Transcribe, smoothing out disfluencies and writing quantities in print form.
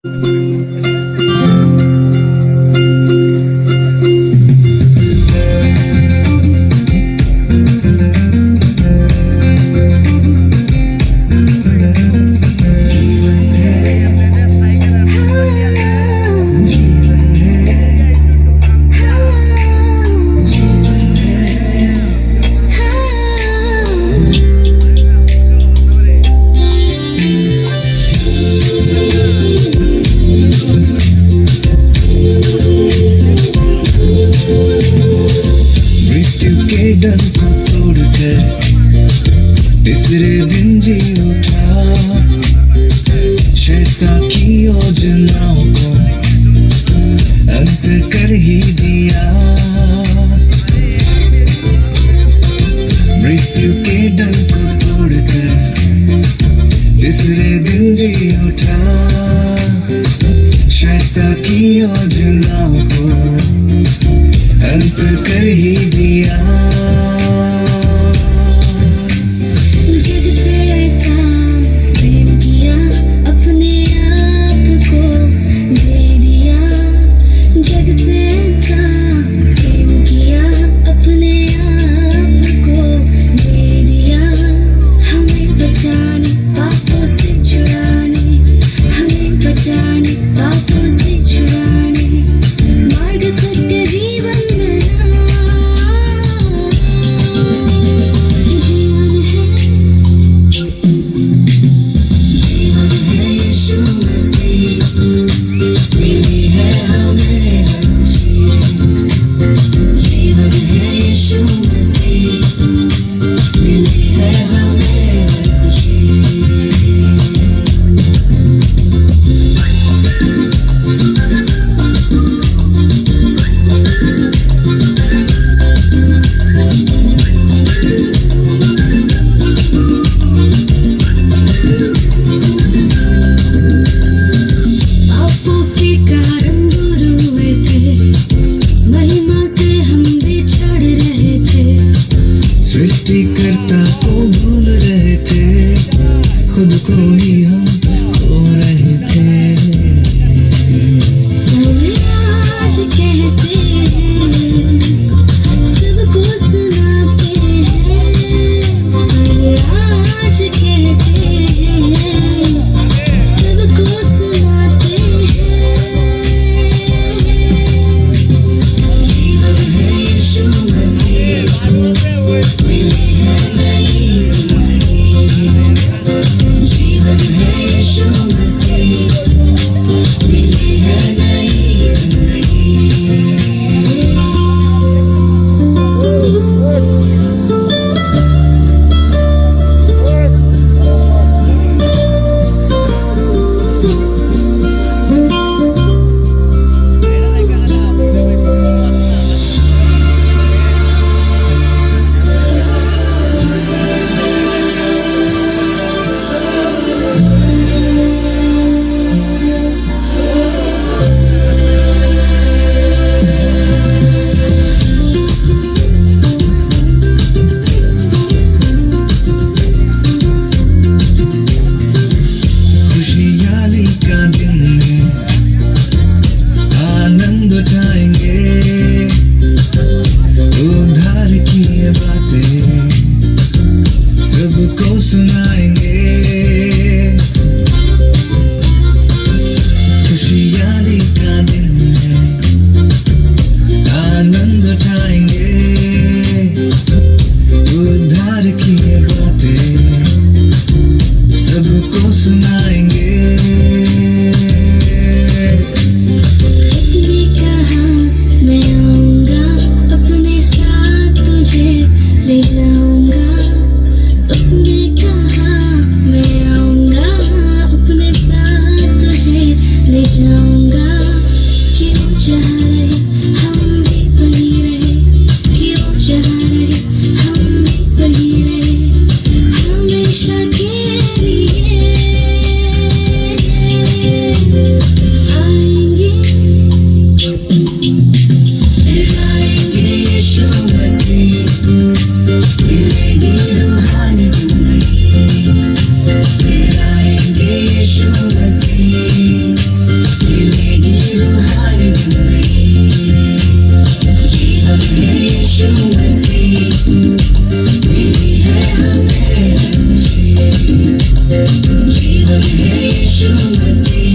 मृत्यु के डर को तोड़कर तीसरे दिन जी उठा, शैतान की योजनाओं को अंत कर ही दिया। मृत्यु के डर को तोड़कर तीसरे दिन जी उठा, शैतान की योजनाओं को अंत कर ही दिया। जग से ऐसा प्रेम किया, अपने आप को दे दिया। जग से ऐसा प्रेम किया, अपने आप को दे दिया। हमें बचाने, पापों से छुड़ाने, हमें बचाने, पापों से छुड़ाने, मार्ग सत्य जीवन अब है यीशु मसीह